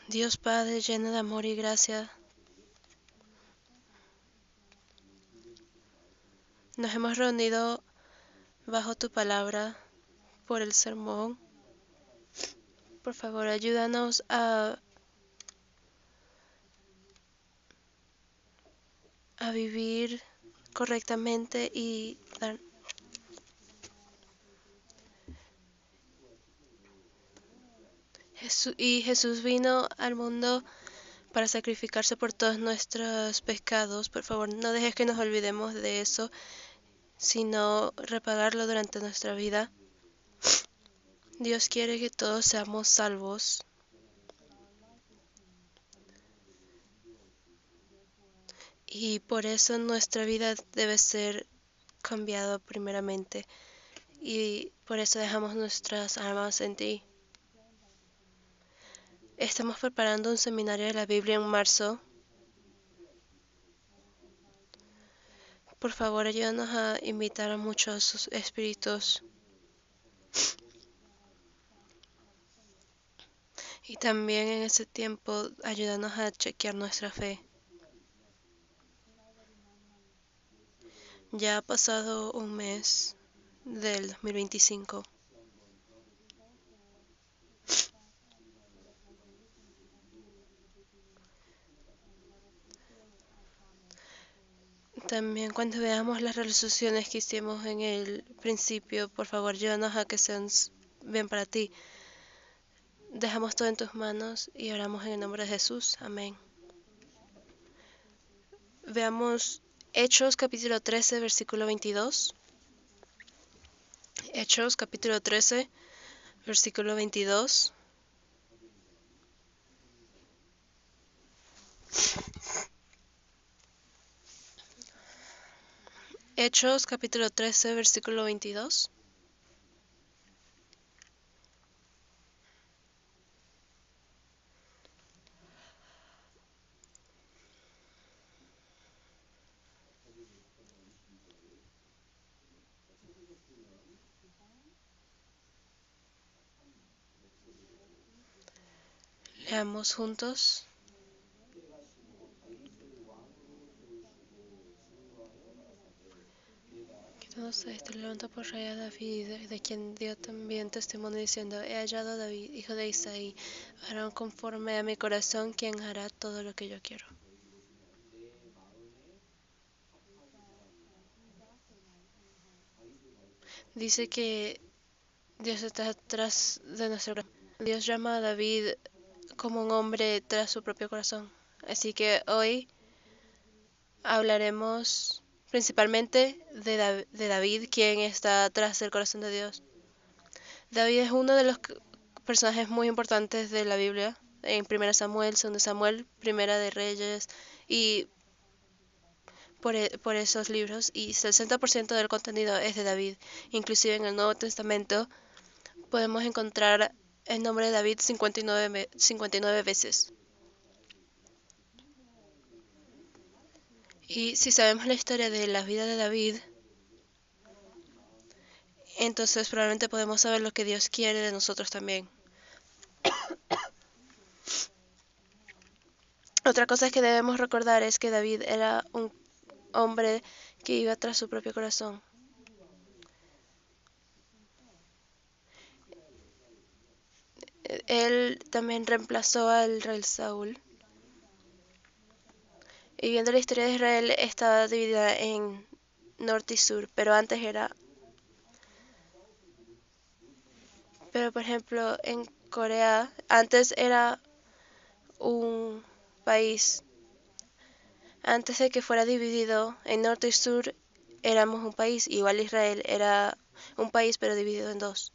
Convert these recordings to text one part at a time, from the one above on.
Dios Padre lleno de amor y gracia, nos hemos reunido bajo tu palabra por el sermón. Por favor, ayúdanos a vivir correctamente y Jesús vino al mundo para sacrificarse por todos nuestros pecados. Por favor, no dejes que nos olvidemos de eso, sino repagarlo durante nuestra vida. Dios quiere que todos seamos salvos. Y por eso nuestra vida debe ser cambiada primeramente. Y por eso dejamos nuestras almas en ti. Estamos preparando un seminario de la Biblia en marzo. Por favor, ayúdanos a invitar a muchos espíritus. Y también en ese tiempo, ayúdanos a chequear nuestra fe. Ya ha pasado un mes del 2025. También cuando veamos las resoluciones que hicimos en el principio, por favor, ayúdanos a que sean bien para ti. Dejamos todo en tus manos y oramos en el nombre de Jesús. Amén. Veamos Hechos capítulo 13, versículo 22. Hechos capítulo 13, versículo 22. Hechos capítulo 13, versículo 22. Leamos juntos. Entonces este levantó por rey a David, de quien dio también testimonio diciendo: he hallado a David, hijo de Isaí, varón conforme a mi corazón, quien hará todo lo que yo quiero. Dice que Dios está tras de nuestro corazón. Dios llama a David como un hombre tras su propio corazón. Así que hoy hablaremos principalmente de David, quien está tras el corazón de Dios. David es uno de los personajes muy importantes de la Biblia, en 1 Samuel, 2 Samuel, Primera de Reyes, y por esos libros, y el 60% del contenido es de David. Inclusive en el Nuevo Testamento podemos encontrar el nombre de David 59 veces. Y si sabemos la historia de la vida de David, entonces probablemente podemos saber lo que Dios quiere de nosotros también. Otra cosa que debemos recordar es que David era un hombre que iba tras su propio corazón. Él también reemplazó al rey Saúl. Y viendo la historia de Israel, estaba dividida en norte y sur, pero antes era... Pero por ejemplo, en Corea, antes era un país. Antes de que fuera dividido en norte y sur, éramos un país. Igual Israel era un país, pero dividido en dos.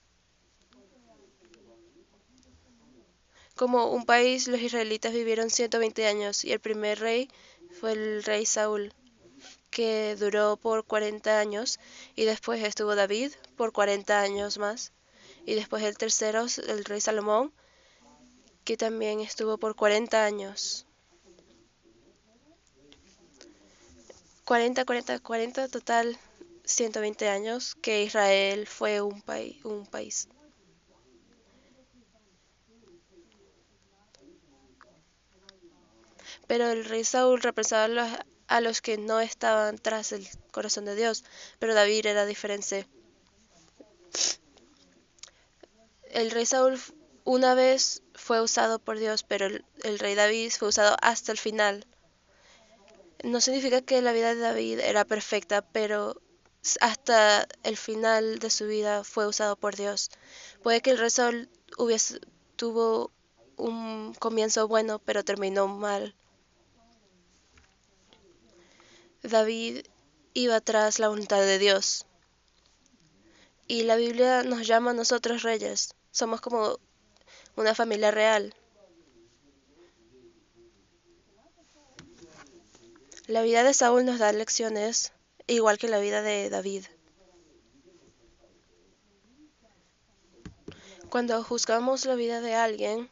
Como un país, los israelitas vivieron 120 años y el primer rey fue el rey Saúl, que duró por 40 años, y después estuvo David por 40 años más, y después el tercero, el rey Salomón, que también estuvo por 40 años. 40, total 120 años que Israel fue un país. Pero el rey Saúl representaba a los que no estaban tras el corazón de Dios, pero David era diferente. El rey Saúl una vez fue usado por Dios, pero el rey David fue usado hasta el final. No significa que la vida de David era perfecta, pero hasta el final de su vida fue usado por Dios. Puede que el rey Saúl tuvo un comienzo bueno, pero terminó mal. David iba tras la voluntad de Dios. Y la Biblia nos llama a nosotros reyes. Somos como una familia real. La vida de Saúl nos da lecciones, igual que la vida de David. Cuando juzgamos la vida de alguien,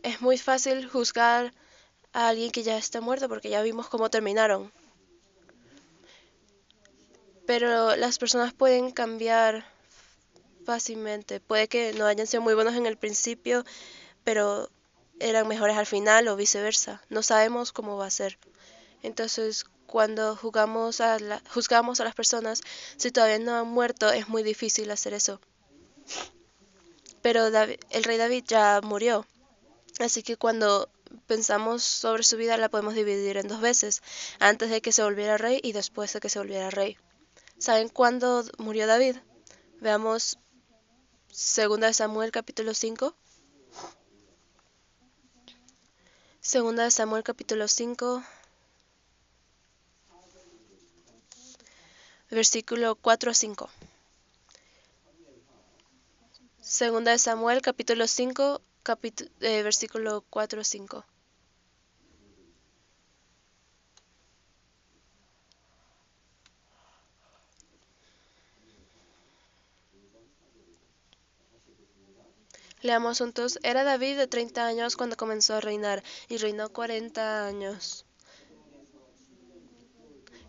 es muy fácil juzgar a alguien que ya está muerto porque ya vimos cómo terminaron. Pero las personas pueden cambiar fácilmente. Puede que no hayan sido muy buenos en el principio, pero eran mejores al final o viceversa. No sabemos cómo va a ser. Entonces, cuando juzgamos a las personas, si todavía no han muerto, es muy difícil hacer eso. Pero el rey David ya murió. Así que cuando pensamos sobre su vida, la podemos dividir en dos veces, antes de que se volviera rey y después de que se volviera rey. ¿Saben cuándo murió David? Veamos 2 Samuel capítulo 5. 2 Samuel capítulo 5, versículo 4 a 5. 2 Samuel capítulo 5, versículo 4 a 5. Leamos juntos. Era David de 30 años cuando comenzó a reinar y reinó 40 años.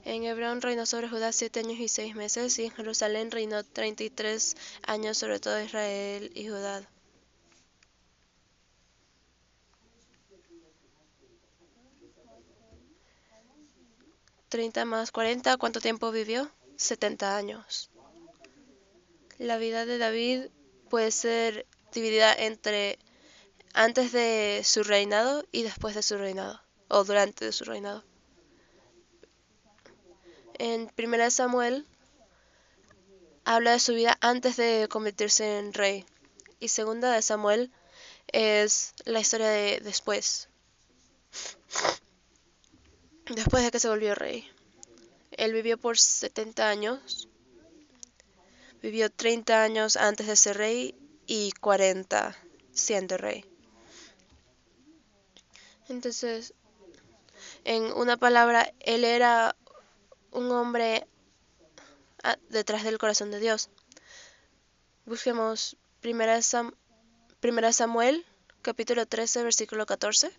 En Hebrón reinó sobre Judá 7 años y 6 meses, y en Jerusalén reinó 33 años sobre todo Israel y Judá. 30 más 40, ¿cuánto tiempo vivió? 70 años. La vida de David puede ser dividida entre antes de su reinado y después de su reinado, o durante su reinado. En 1 Samuel habla de su vida antes de convertirse en rey, y 2 Samuel es la historia de después de que se volvió rey. Él vivió por 70 años, vivió 30 años antes de ser rey y 40 siendo rey. Entonces, en una palabra, él era un hombre detrás del corazón de Dios. Busquemos 1 Samuel, capítulo 13, versículo 14.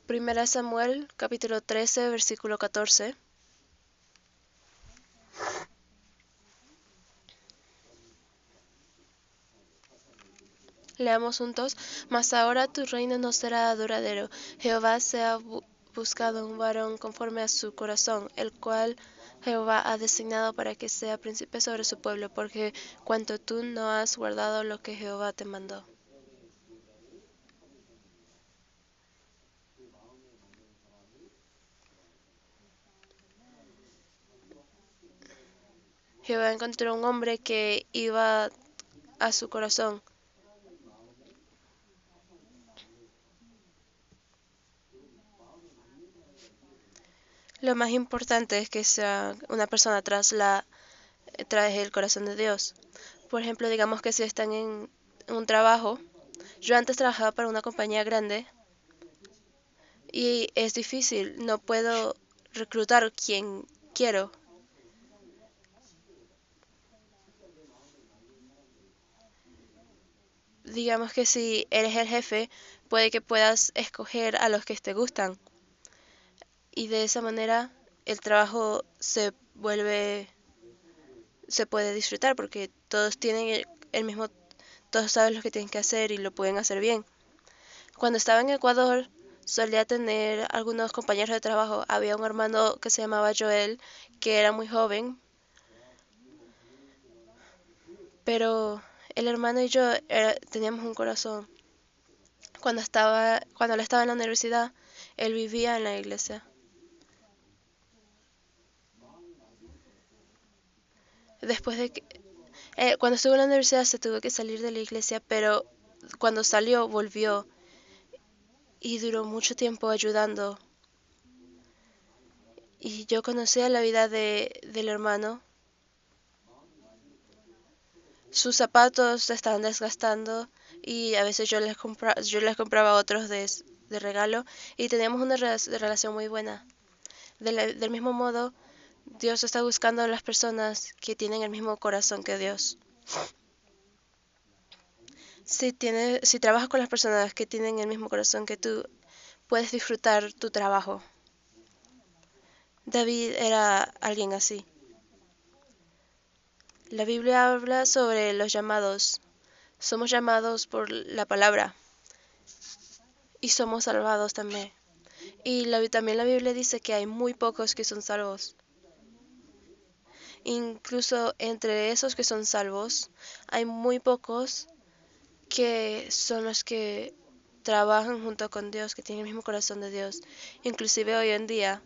1 Samuel, capítulo 13, versículo 14. Leamos juntos. Mas ahora tu reino no será duradero. Jehová se ha buscado un varón conforme a su corazón, el cual Jehová ha designado para que sea príncipe sobre su pueblo, porque cuanto tú no has guardado lo que Jehová te mandó. Jehová encontró un hombre que iba a su corazón. Lo más importante es que sea una persona tras el corazón de Dios. Por ejemplo, digamos que si están en un trabajo, yo antes trabajaba para una compañía grande y es difícil, no puedo reclutar quien quiero. Digamos que si eres el jefe, puede que puedas escoger a los que te gustan y de esa manera el trabajo se puede disfrutar porque todos tienen todos saben lo que tienen que hacer y lo pueden hacer bien. Cuando estaba en Ecuador, solía tener algunos compañeros de trabajo. Había un hermano que se llamaba Joel, que era muy joven, pero el hermano y yo teníamos un corazón. Cuando él estaba en la universidad, él vivía en la iglesia. Después de que, cuando estuvo en la universidad se tuvo que salir de la iglesia, pero cuando salió volvió y duró mucho tiempo ayudando. Y yo conocía la vida del hermano. Sus zapatos se estaban desgastando y a veces yo les compraba otros de regalo y teníamos una relación muy buena. Del mismo modo, Dios está buscando a las personas que tienen el mismo corazón que Dios. Si trabajas con las personas que tienen el mismo corazón que tú, puedes disfrutar tu trabajo. David era alguien así. La Biblia habla sobre los llamados. Somos llamados por la palabra y somos salvados también. Y también la Biblia dice que hay muy pocos que son salvos. Incluso entre esos que son salvos, hay muy pocos que son los que trabajan junto con Dios, que tienen el mismo corazón de Dios. Inclusive hoy en día.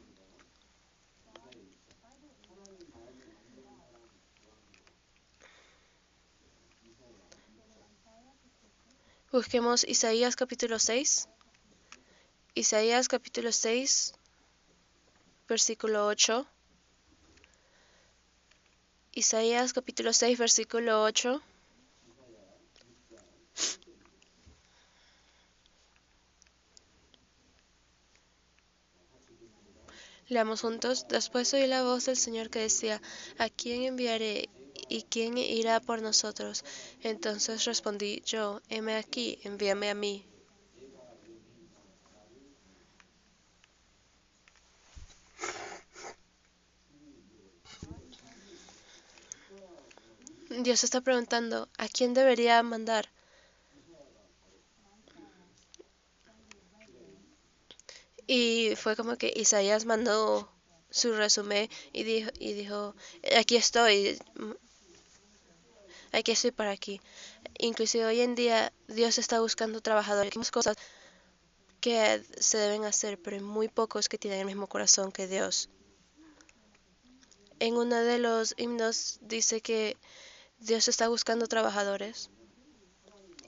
Busquemos Isaías capítulo 6. Isaías capítulo 6, versículo 8. Isaías capítulo 6, versículo 8. Leamos juntos. Después oí la voz del Señor que decía, ¿a quién enviaré y quién irá por nosotros? Entonces respondí yo, heme aquí, envíame a mí. Dios está preguntando, ¿a quién debería mandar? Y fue como que Isaías mandó su resumen y dijo, aquí estoy para aquí. Inclusive hoy en día Dios está buscando trabajadores. Hay muchas cosas que se deben hacer, pero hay muy pocos que tienen el mismo corazón que Dios. En uno de los himnos dice que Dios está buscando trabajadores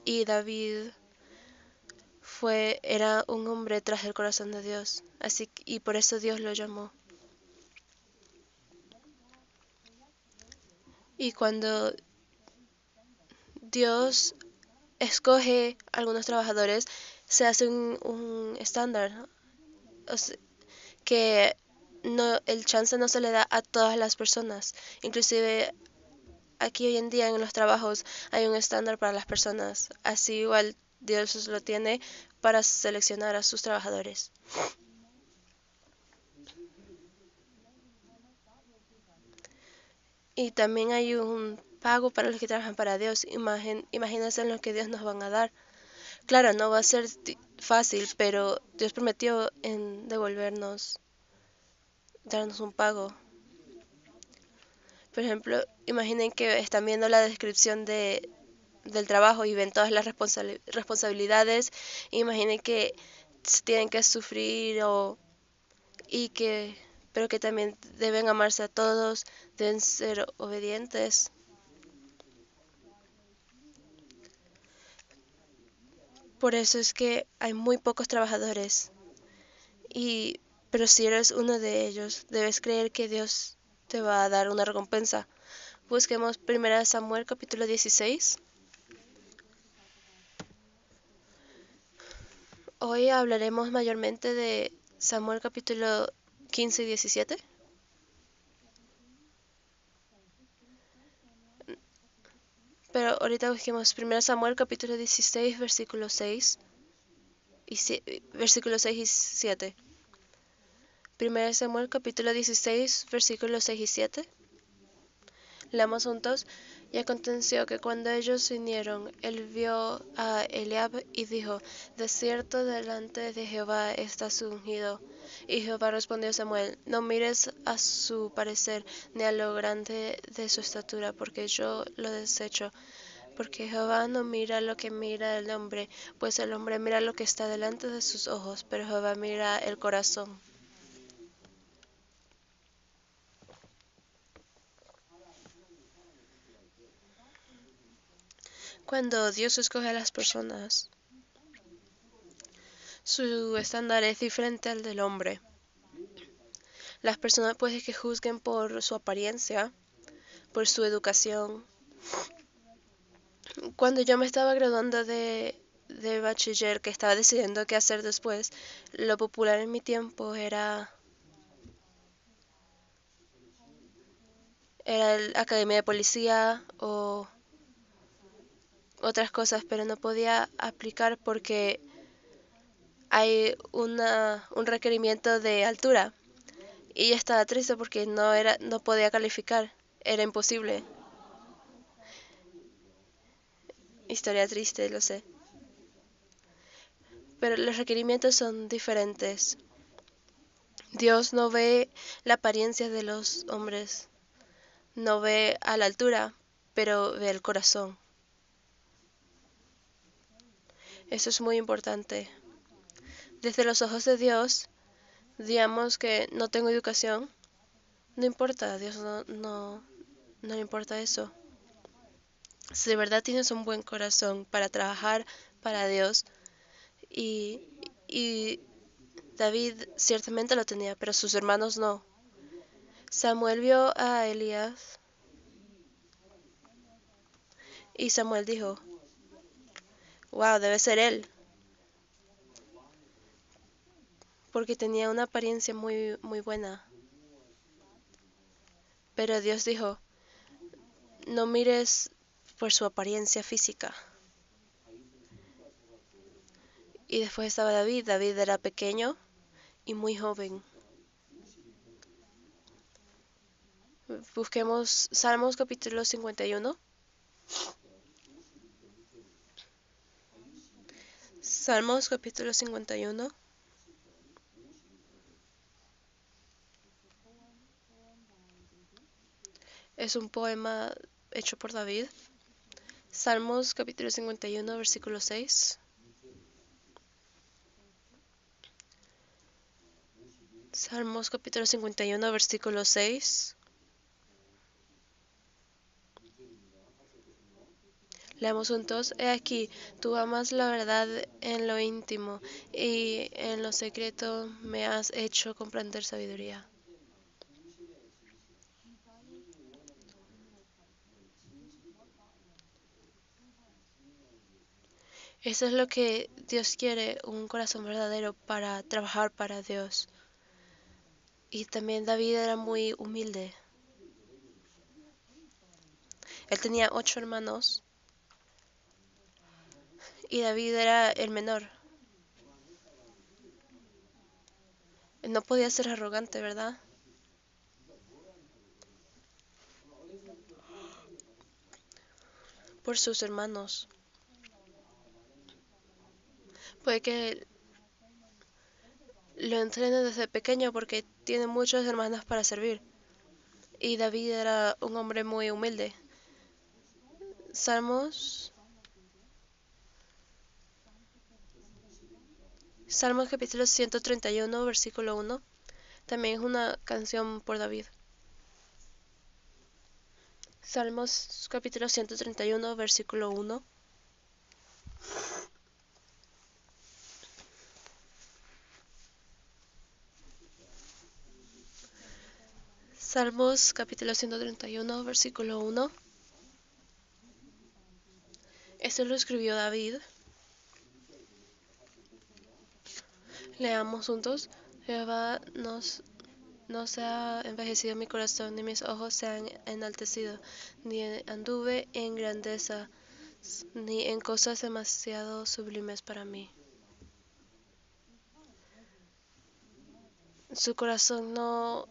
y David era un hombre tras el corazón de Dios, y por eso Dios lo llamó. Y cuando Dios escoge algunos trabajadores, se hace un estándar, o sea, que el chance no se le da a todas las personas. Inclusive aquí hoy en día en los trabajos hay un estándar para las personas. Así igual Dios lo tiene para seleccionar a sus trabajadores. Y también hay un pago para los que trabajan para Dios. Imagínense lo que Dios nos van a dar. Claro, no va a ser fácil, pero Dios prometió en darnos un pago. Por ejemplo, imaginen que están viendo la descripción del trabajo y ven todas las responsabilidades. Imaginen que tienen que sufrir pero que también deben amarse a todos, deben ser obedientes. Por eso es que hay muy pocos trabajadores. Pero si eres uno de ellos, debes creer que Dios te va a dar una recompensa. Busquemos 1 Samuel capítulo 16. Hoy hablaremos mayormente de Samuel capítulo 15 y 17. Pero ahorita busquemos 1 Samuel capítulo 16 versículo 6 versículos 6 y 7. 1 Samuel capítulo 16 versículos 6 y 7. Leamos juntos. Y aconteció que cuando ellos vinieron, él vio a Eliab y dijo: De cierto delante de Jehová está su ungido. Y Jehová respondió a Samuel: No mires a su parecer, ni a lo grande de su estatura, porque yo lo desecho. Porque Jehová no mira lo que mira el hombre, pues el hombre mira lo que está delante de sus ojos, pero Jehová mira el corazón. Cuando Dios escoge a las personas, su estándar es diferente al del hombre. Las personas pueden que juzguen por su apariencia, por su educación. Cuando yo me estaba graduando de bachiller, que estaba decidiendo qué hacer después, lo popular en mi tiempo era la academia de policía o otras cosas, pero no podía aplicar porque hay un requerimiento de altura. Y yo estaba triste porque no podía calificar, era imposible. Historia triste, lo sé. Pero los requerimientos son diferentes. Dios no ve la apariencia de los hombres, no ve a la altura, pero ve el corazón. Eso es muy importante. Desde los ojos de Dios, digamos que no tengo educación, no importa, a Dios no le importa eso. Si de verdad tienes un buen corazón para trabajar para Dios, y, y David ciertamente lo tenía, pero sus hermanos no. Samuel vio a Elías y Samuel dijo: Wow, debe ser él, porque tenía una apariencia muy, muy buena. Pero Dios dijo: No mires por su apariencia física. Y después estaba David. David era pequeño y muy joven. Busquemos Salmos capítulo 51. Salmos capítulo 51. Es un poema hecho por David. Salmos capítulo 51, versículo 6. Salmos capítulo 51, versículo 6. Leamos juntos. He aquí, tú amas la verdad en lo íntimo, y en lo secreto me has hecho comprender sabiduría. Eso es lo que Dios quiere, un corazón verdadero para trabajar para Dios. Y también David era muy humilde. Él tenía 8 hermanos y David era el menor. Él no podía ser arrogante, ¿verdad? Por sus hermanos. Puede que lo entrene desde pequeño porque tiene muchos hermanos para servir. Y David era un hombre muy humilde. Salmos, Salmos capítulo 131, versículo 1. También es una canción por David. Salmos capítulo 131, versículo 1. Salmos capítulo 131, versículo 1. Esto lo escribió David. Leamos juntos. Jehová no se ha envejecido mi corazón, ni mis ojos se han enaltecido, ni anduve en grandeza, ni en cosas demasiado sublimes para mí. Su corazón no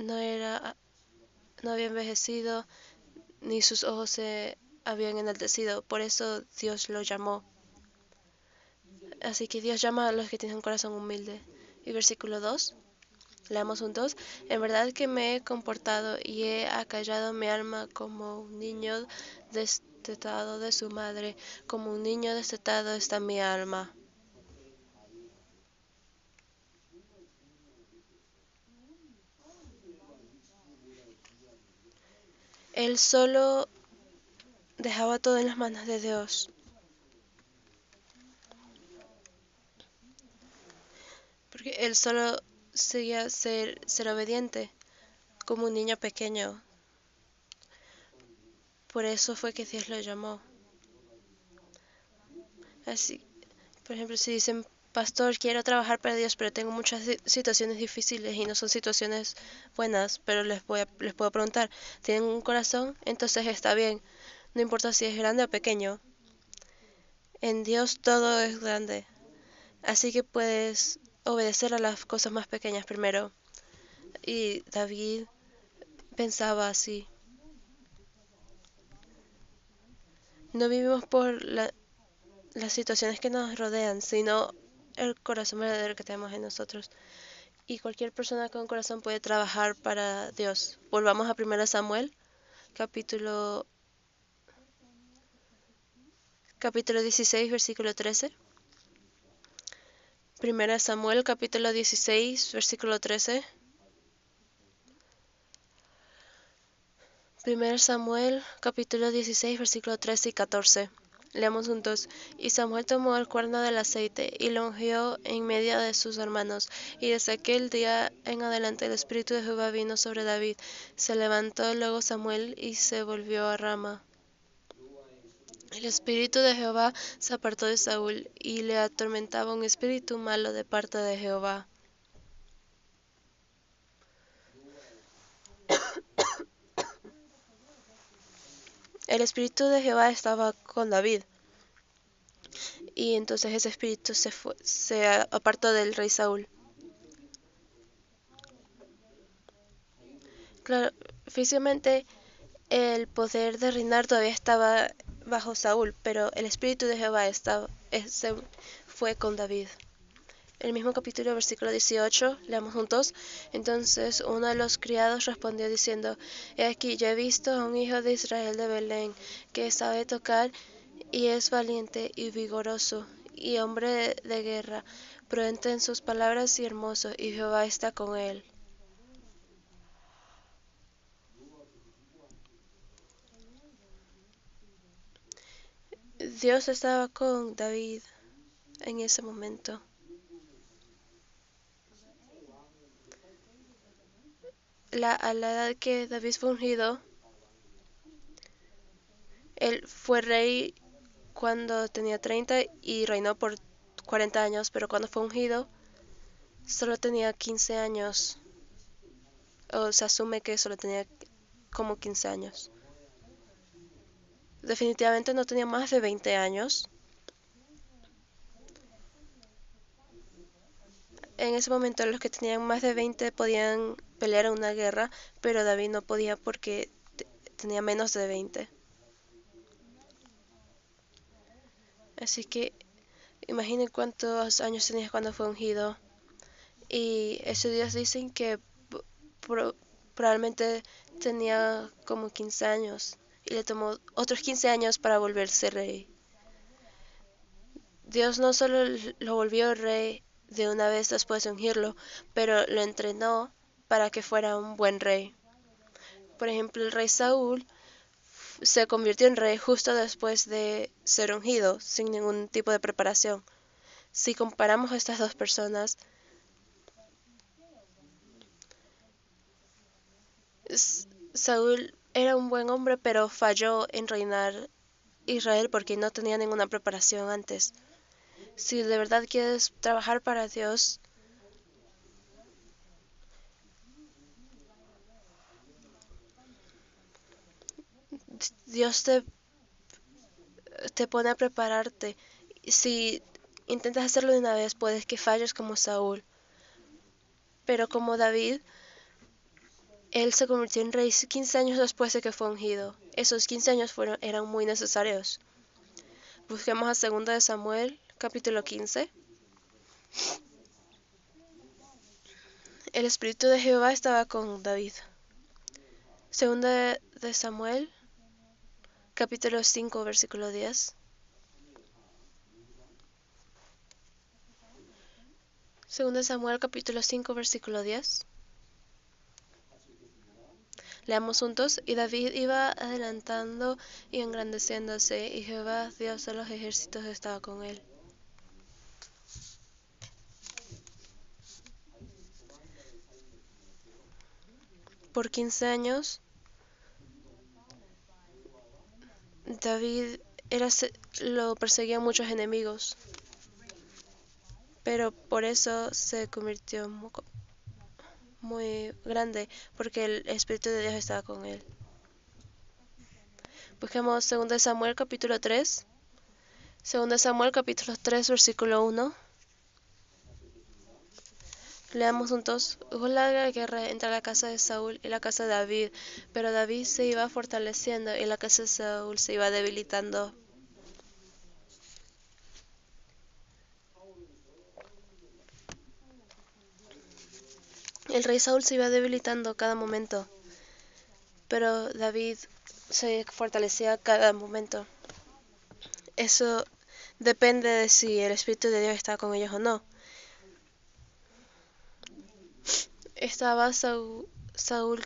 había envejecido, ni sus ojos se habían enaltecido. Por eso Dios lo llamó. Así que Dios llama a los que tienen un corazón humilde. Y versículo 2, leamos juntos. En verdad que me he comportado y he acallado mi alma como un niño destetado de su madre. Como un niño destetado está mi alma. Él solo dejaba todo en las manos de Dios. Porque él solo seguía ser obediente, como un niño pequeño. Por eso fue que Dios lo llamó. Así, por ejemplo, si dicen, pastor, quiero trabajar para Dios, pero tengo muchas situaciones difíciles y no son situaciones buenas, pero les puedo preguntar, ¿tienen un corazón? Entonces está bien. No importa si es grande o pequeño. En Dios todo es grande. Así que puedes obedecer a las cosas más pequeñas primero. Y David pensaba así. No vivimos por las situaciones que nos rodean, sino el corazón verdadero que tenemos en nosotros. Y cualquier persona con corazón puede trabajar para Dios. Volvamos a 1 Samuel, capítulo 16, versículo 13. 1 Samuel, capítulo 16, versículo 13. 1 Samuel, capítulo 16, versículo 13 y 14. Leamos juntos. Y Samuel tomó el cuerno del aceite y lo ungió en medio de sus hermanos. Y desde aquel día en adelante el Espíritu de Jehová vino sobre David. Se levantó luego Samuel y se volvió a Rama. El Espíritu de Jehová se apartó de Saúl y le atormentaba un espíritu malo de parte de Jehová. El Espíritu de Jehová estaba con David. Y entonces ese espíritu se apartó del rey Saúl. Claro, físicamente el poder de reinar todavía estaba bajo Saúl, pero el espíritu de Jehová fue con David. El mismo capítulo, versículo 18, leamos juntos. Entonces uno de los criados respondió diciendo, he aquí, yo he visto a un hijo de Israel de Belén, que sabe tocar y es valiente y vigoroso, y hombre de guerra, prudente en sus palabras y hermoso, y Jehová está con él. Dios estaba con David en ese momento. A la edad que David fue ungido, él fue rey cuando tenía 30 y reinó por 40 años, pero cuando fue ungido solo tenía 15 años, o se asume que solo tenía como 15 años. Definitivamente no tenía más de 20 años. En ese momento los que tenían más de 20 podían pelear en una guerra, pero David no podía porque tenía menos de 20. Así que imaginen cuántos años tenía cuando fue ungido. Y estudios dicen que pro- probablemente tenía como 15 años y le tomó otros 15 años para volverse rey. Dios no solo lo volvió rey de una vez después de ungirlo, pero lo entrenó para que fuera un buen rey. Por ejemplo, el rey Saúl se convirtió en rey justo después de ser ungido, sin ningún tipo de preparación. Si comparamos a estas dos personas, Saúl era un buen hombre, pero falló en reinar Israel porque no tenía ninguna preparación antes. Si de verdad quieres trabajar para Dios, Dios te pone a prepararte. Si intentas hacerlo de una vez, puedes que falles como Saúl. Pero como David, él se convirtió en rey 15 años después de que fue ungido. Esos 15 años eran muy necesarios. Busquemos a 2 de Samuel, capítulo 15. El Espíritu de Jehová estaba con David. 2 de Samuel, capítulo 5, versículo 10. 2 de Samuel, capítulo 5, versículo 10. Leamos juntos. Y David iba adelantando y engrandeciéndose, y Jehová, Dios de los ejércitos, estaba con él. Por 15 años, David lo perseguían muchos enemigos, pero por eso se convirtió muy grande, porque el Espíritu de Dios estaba con él. Busquemos 2 de Samuel, capítulo 3. 2 de Samuel, capítulo 3, versículo 1. Leamos juntos. Hubo larga guerra entre la casa de Saúl y la casa de David, pero David se iba fortaleciendo y la casa de Saúl se iba debilitando. El rey Saúl se iba debilitando cada momento, pero David se fortalecía cada momento. Eso depende de si el Espíritu de Dios está con ellos o no. Estaba Saúl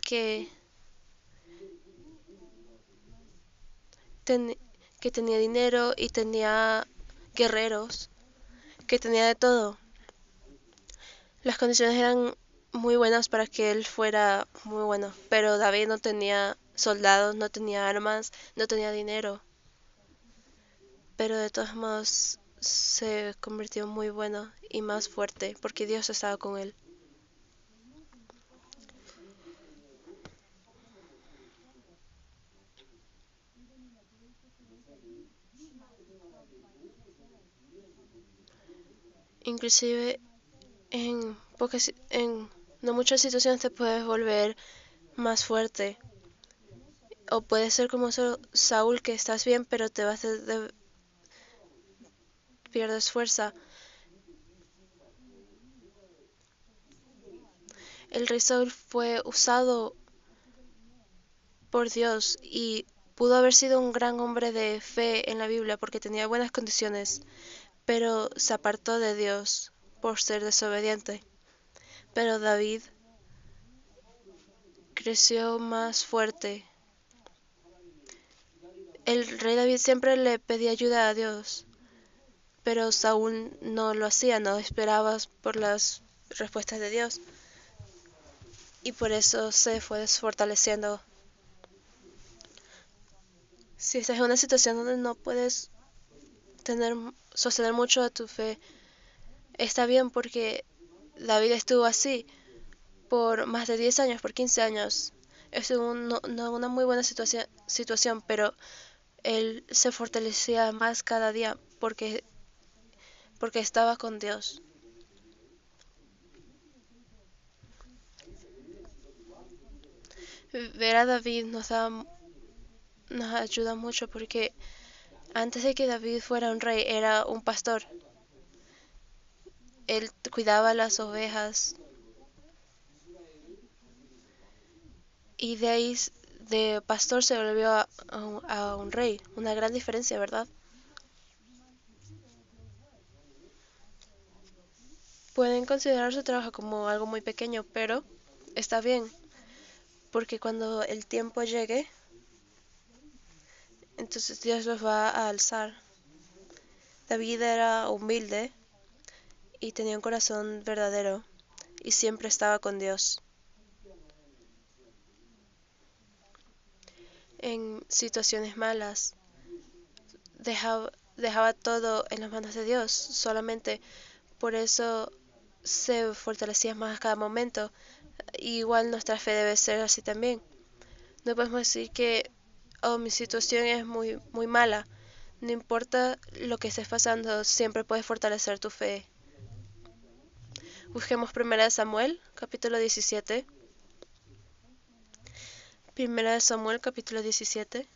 que tenía dinero y tenía guerreros, que tenía de todo. Las condiciones eran muy buenas para que él fuera muy bueno, pero David no tenía soldados, no tenía armas, no tenía dinero. Pero de todos modos se convirtió muy bueno y más fuerte porque Dios estaba con él. Inclusive en no muchas situaciones te puedes volver más fuerte. O puede ser como Saúl, que estás bien, pero pierdes fuerza. El rey Saúl fue usado por Dios y pudo haber sido un gran hombre de fe en la Biblia porque tenía buenas condiciones, pero se apartó de Dios por ser desobediente. Pero David creció más fuerte. El rey David siempre le pedía ayuda a Dios, pero Saúl no lo hacía, no esperaba por las respuestas de Dios. Y por eso se fue desfortaleciendo. Si estás en una situación donde no puedes sostener mucho a tu fe, está bien porque David estuvo así por más de 10 años, por 15 años. Es una muy buena situación, pero él se fortalecía más cada día porque estaba con Dios. Ver a David nos ayuda mucho porque antes de que David fuera un rey era un pastor. Él cuidaba las ovejas y de ahí de pastor se volvió a un rey. Una gran diferencia, ¿verdad? Pueden considerar su trabajo como algo muy pequeño, pero está bien, porque cuando el tiempo llegue, entonces Dios los va a alzar. David era humilde y tenía un corazón verdadero y siempre estaba con Dios. En situaciones malas, dejaba todo en las manos de Dios, solamente por eso se fortalecía más a cada momento. Y igual nuestra fe debe ser así también. No podemos decir que mi situación es muy mala. No importa lo que estés pasando, siempre puedes fortalecer tu fe. Busquemos 1 Samuel, capítulo 17. 1 Samuel, capítulo 17.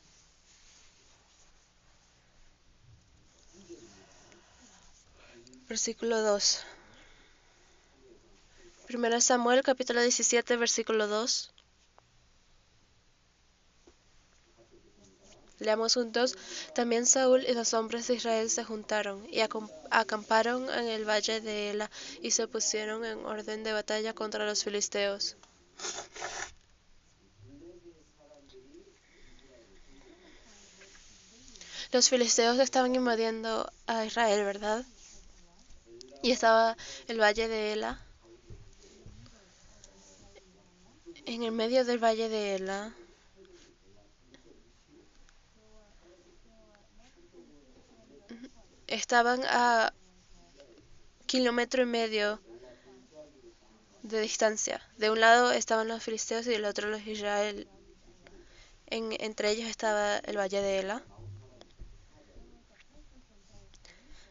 versículo 2. Primero Samuel, capítulo 17, versículo 2. Leamos juntos. También Saúl y los hombres de Israel se juntaron y acamparon en el valle de Ela y se pusieron en orden de batalla contra los filisteos. Los filisteos estaban invadiendo a Israel, ¿verdad? Y estaba el valle de Ela. En el medio del valle de Ela estaban a 1,5 kilómetros de distancia. De un lado estaban los filisteos y del otro los Israel. Entre ellos estaba el valle de Ela.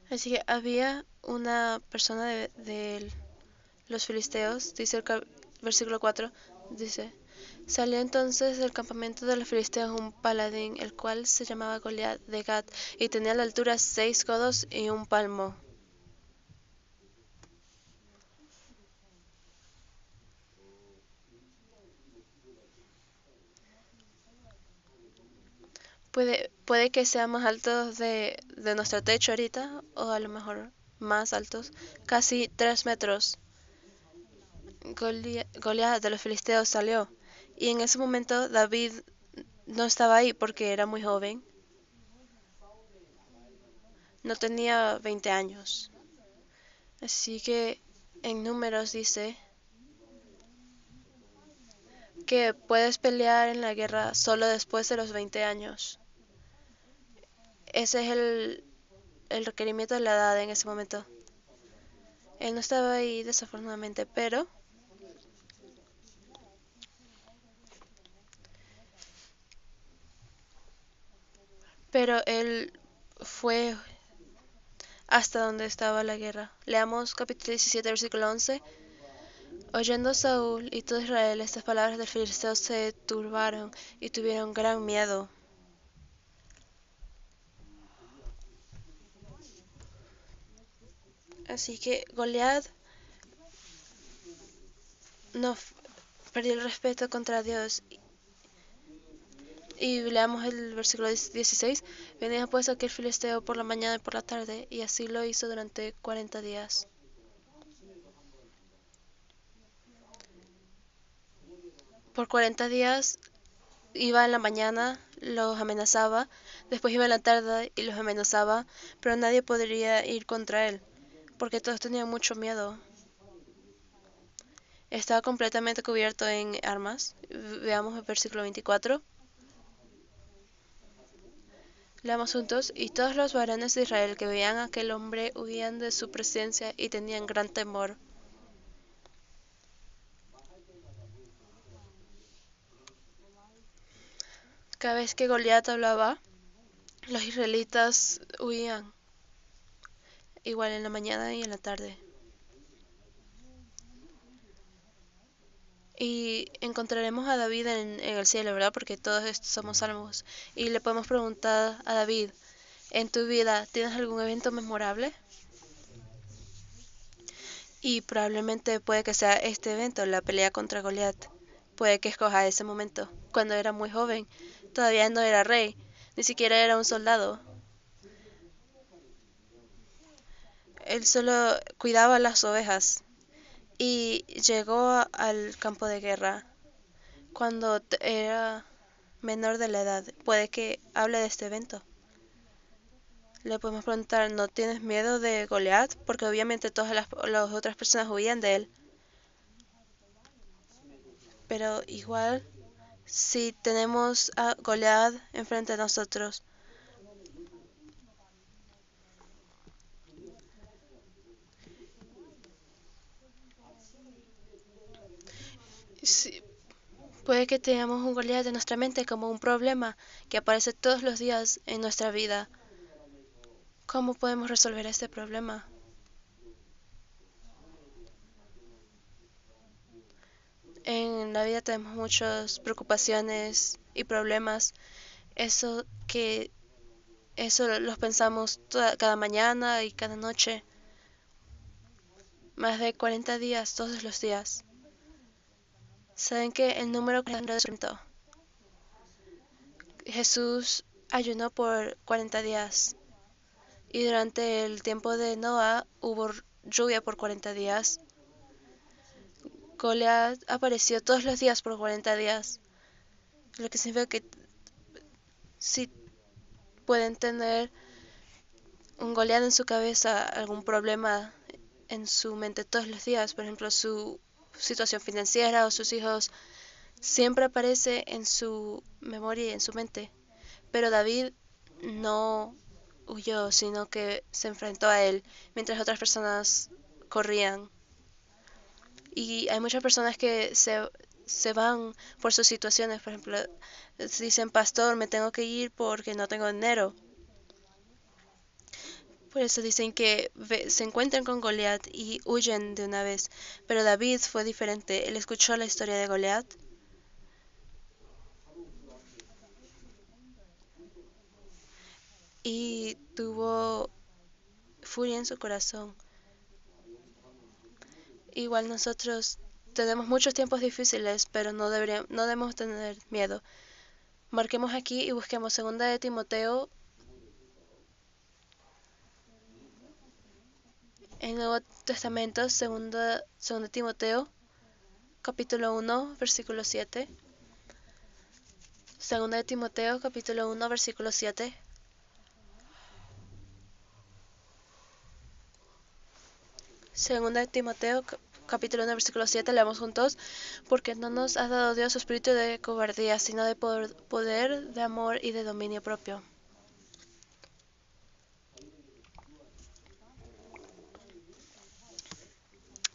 Así que había una persona de los filisteos, dice el versículo 4, dice, salió entonces del campamento de los filisteos un paladín, el cual se llamaba Goliat de Gat, y tenía la altura 6 codos y un palmo. Puede que sea más alto de nuestro techo ahorita, o a lo mejor más altos, casi 3 metros. Goliat de los filisteos salió, y en ese momento David no estaba ahí porque era muy joven, no tenía 20 años. Así que en Números dice que puedes pelear en la guerra solo después de los 20 años. Ese es el requerimiento de la edad en ese momento. Él no estaba ahí desafortunadamente, pero él fue hasta donde estaba la guerra. Leamos capítulo 17, versículo 11. Oyendo Saúl y todo Israel estas palabras del filisteo, se turbaron y tuvieron gran miedo. Así que Goliat no perdió el respeto contra Dios. Y leamos el versículo 16. Venía pues aquel filisteo por la mañana y por la tarde, y así lo hizo durante 40 días. Por 40 días iba en la mañana, los amenazaba, después iba en la tarde y los amenazaba, pero nadie podría ir contra él, porque todos tenían mucho miedo. Estaba completamente cubierto en armas. Veamos el versículo 24. Leamos juntos. Y todos los varones de Israel que veían a aquel hombre huían de su presencia y tenían gran temor. Cada vez que Goliat hablaba, los israelitas huían, igual en la mañana y en la tarde. Y encontraremos a David en el cielo, ¿verdad? Porque todos estos somos salmos. Y le podemos preguntar a David, ¿en tu vida tienes algún evento memorable? Y probablemente puede que sea este evento, la pelea contra Goliat. Puede que escoja ese momento, cuando era muy joven. Todavía no era rey, ni siquiera era un soldado. Él solo cuidaba las ovejas y llegó al campo de guerra cuando era menor de la edad. Puede que hable de este evento. Le podemos preguntar, ¿no tienes miedo de Goliat? Porque obviamente todas las otras personas huían de él. Pero igual, si tenemos a Goliat enfrente de nosotros, puede que tengamos un Goliat en nuestra mente como un problema que aparece todos los días en nuestra vida. ¿Cómo podemos resolver este problema? En la vida tenemos muchas preocupaciones y problemas. Eso los pensamos cada mañana y cada noche. más de 40 días todos los días. ¿Saben que el número 40 es santo? Jesús ayunó por 40 días y durante el tiempo de Noah hubo lluvia por 40 días. Goliat apareció todos los días por 40 días, lo que significa que si pueden tener un Goliat en su cabeza, algún problema en su mente todos los días, por ejemplo, su situación financiera o sus hijos, siempre aparece en su memoria y en su mente. Pero David no huyó, sino que se enfrentó a él mientras otras personas corrían. Y hay muchas personas que se van por sus situaciones. Por ejemplo, dicen, pastor, me tengo que ir porque no tengo dinero. Por eso dicen que se encuentran con Goliat y huyen de una vez. Pero David fue diferente. Él escuchó la historia de Goliat y tuvo furia en su corazón. Igual nosotros tenemos muchos tiempos difíciles, pero no debemos tener miedo. Marquemos aquí y busquemos 2 de Timoteo, en el Nuevo Testamento, 2 Timoteo, capítulo 1, versículo 7. 2 Timoteo, capítulo 1, versículo 7. 2 Timoteo, capítulo 1, versículo 7, leamos juntos. Porque no nos ha dado Dios espíritu de cobardía, sino de poder, de amor y de dominio propio.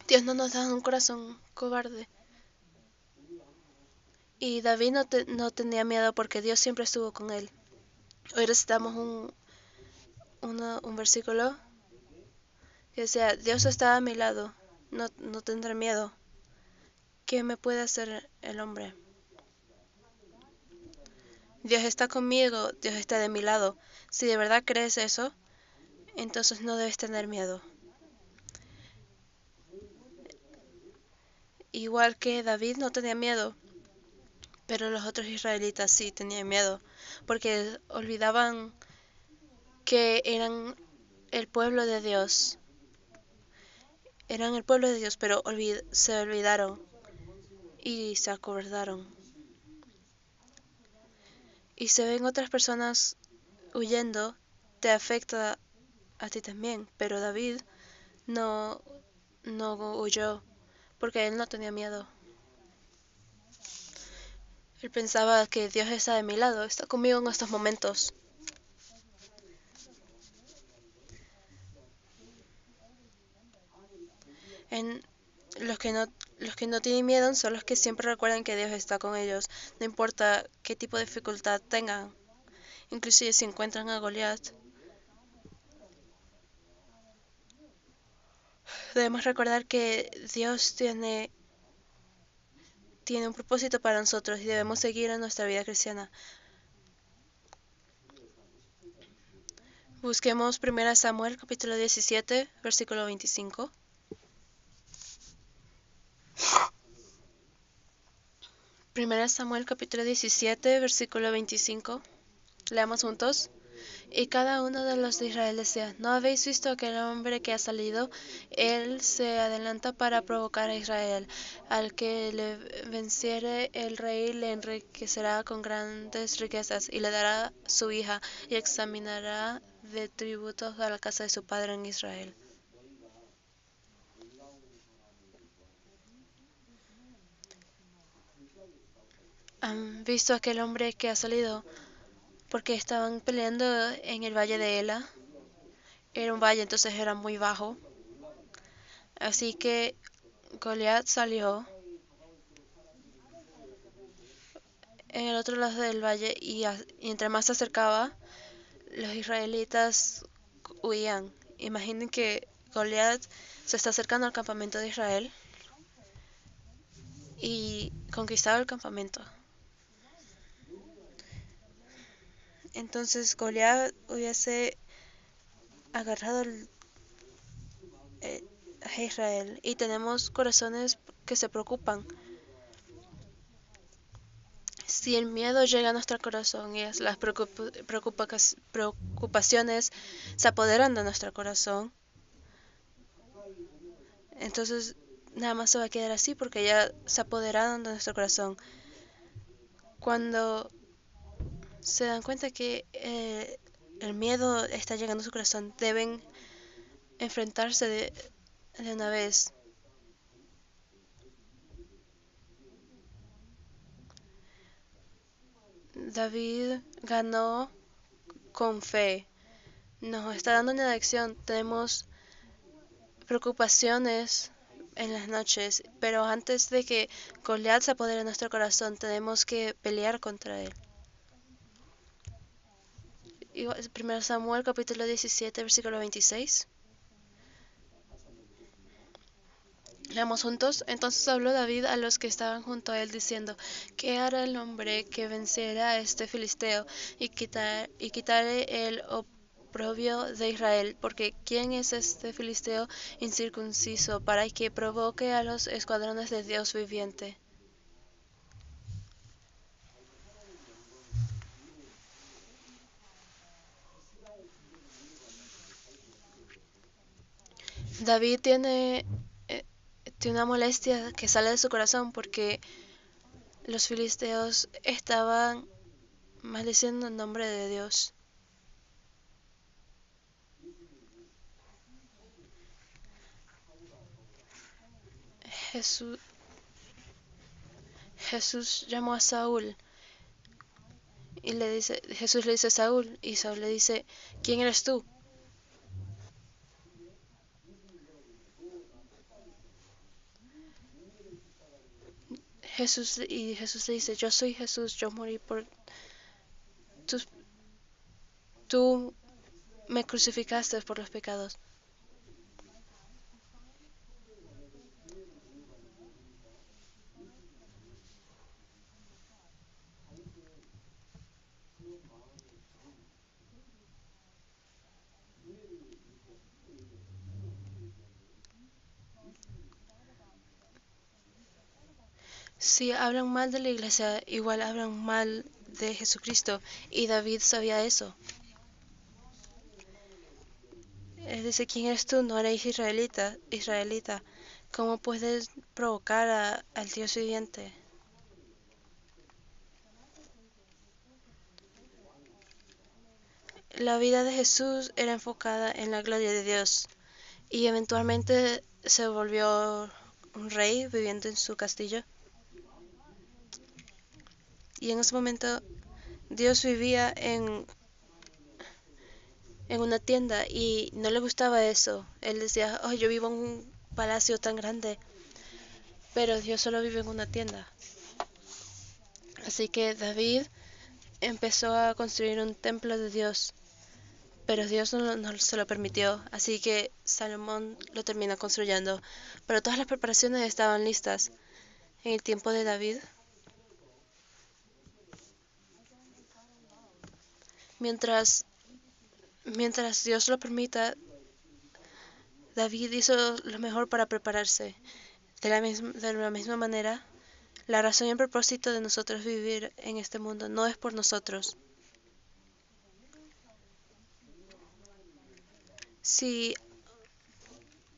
Dios no nos da un corazón cobarde. Y David no tenía miedo porque Dios siempre estuvo con él. Hoy recitamos un versículo que decía, Dios está a mi lado, no tendré miedo. ¿Qué me puede hacer el hombre? Dios está conmigo, Dios está de mi lado. Si de verdad crees eso, entonces no debes tener miedo. Igual que David no tenía miedo, pero los otros israelitas sí tenían miedo, porque olvidaban que eran el pueblo de Dios. Eran el pueblo de Dios, pero se olvidaron y se acobardaron. Y se ven otras personas huyendo, te afecta a ti también. Pero David no, no huyó porque él no tenía miedo. Él pensaba que Dios está de mi lado, está conmigo en estos momentos. En los que no tienen miedo son los que siempre recuerdan que Dios está con ellos, no importa qué tipo de dificultad tengan, inclusive si encuentran a Goliat. Debemos recordar que Dios tiene un propósito para nosotros y debemos seguir en nuestra vida cristiana. Busquemos 1 Samuel capítulo 17, versículo 25. 1 Samuel capítulo 17, versículo 25. Leamos juntos. Y cada uno de los de Israel decía, ¿no habéis visto aquel hombre que ha salido? Él se adelanta para provocar a Israel. Al que le venciere, el rey le enriquecerá con grandes riquezas y le dará su hija y examinará de tributos a la casa de su padre en Israel. ¿Han visto aquel hombre que ha salido? Porque estaban peleando en el valle de Ela. Era un valle, entonces era muy bajo. Así que Goliat salió en el otro lado del valle y entre más se acercaba, los israelitas huían. Imaginen que Goliat se está acercando al campamento de Israel y conquistaba el campamento. Entonces Goliat hubiese agarrado a Israel y tenemos corazones que se preocupan. Si el miedo llega a nuestro corazón y las preocupaciones se apoderan de nuestro corazón, entonces nada más se va a quedar así porque ya se apoderaron de nuestro corazón. Cuando se dan cuenta que el miedo está llegando a su corazón, deben enfrentarse de una vez. David ganó con fe. Nos está dando una lección. Tenemos preocupaciones en las noches, pero antes de que Goliat se apodere de nuestro corazón, tenemos que pelear contra él. 1 Samuel capítulo 17, versículo 26. Leamos juntos. Entonces habló David a los que estaban junto a él, diciendo: ¿Qué hará el hombre que venciera a este filisteo y quitare el oprobio de Israel? Porque ¿quién es este filisteo incircunciso para que provoque a los escuadrones de Dios viviente? David eh, tiene una molestia que sale de su corazón porque los filisteos estaban maldiciendo el nombre de Dios. Jesús, Jesús llamó a Saúl y Jesús le dice a Saúl y Saúl le dice: ¿Quién eres tú? Jesús le dice: yo soy Jesús, yo morí por tus, tú me crucificaste por los pecados. Si hablan mal de la iglesia, igual hablan mal de Jesucristo, y David sabía eso. Él dice: ¿quién eres tú? No eres israelita. ¿Cómo puedes provocar al Dios viviente? La vida de Jesús era enfocada en la gloria de Dios y eventualmente se volvió un rey viviendo en su castillo. Y en ese momento Dios vivía en una tienda y no le gustaba eso. Él decía: oh, yo vivo en un palacio tan grande, pero Dios solo vive en una tienda. Así que David empezó a construir un templo de Dios, pero Dios no se lo permitió, así que Salomón lo termina construyendo. Pero todas las preparaciones estaban listas en el tiempo de David. Mientras Dios lo permita, David hizo lo mejor para prepararse. De la misma manera, la razón y el propósito de nosotros vivir en este mundo no es por nosotros. Si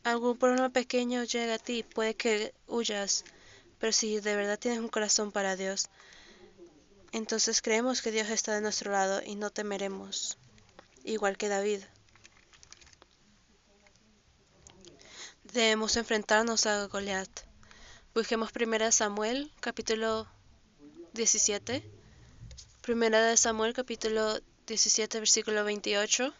algún problema pequeño llega a ti, puede que huyas, pero si de verdad tienes un corazón para Dios, entonces creemos que Dios está de nuestro lado y no temeremos, igual que David. Debemos enfrentarnos a Goliat. Busquemos 1 Samuel capítulo 17. 1 Samuel capítulo 17 versículo 28.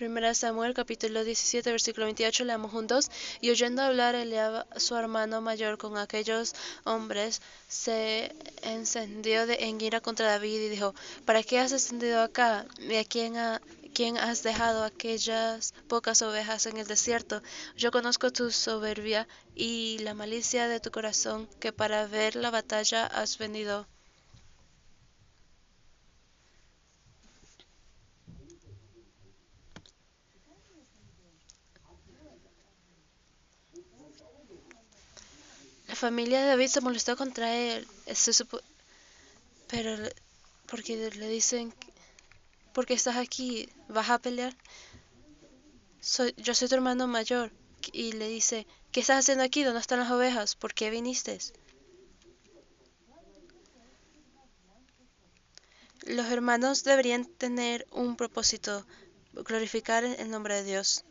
1 Samuel capítulo 17 versículo 28, leamos juntos. Y oyendo hablar Eliab, su hermano mayor, con aquellos hombres, se encendió en ira contra David y dijo: ¿para qué has descendido acá? ¿Y a quién has dejado aquellas pocas ovejas en el desierto? Yo conozco tu soberbia y la malicia de tu corazón, que para ver la batalla has venido. familia de David se molestó contra él, pero porque le dicen, ¿por qué estás aquí? ¿Vas a pelear? Yo soy tu hermano mayor. Y le dice, ¿qué estás haciendo aquí? ¿Dónde están las ovejas? ¿Por qué viniste? Los hermanos deberían tener un propósito, glorificar el nombre de Dios.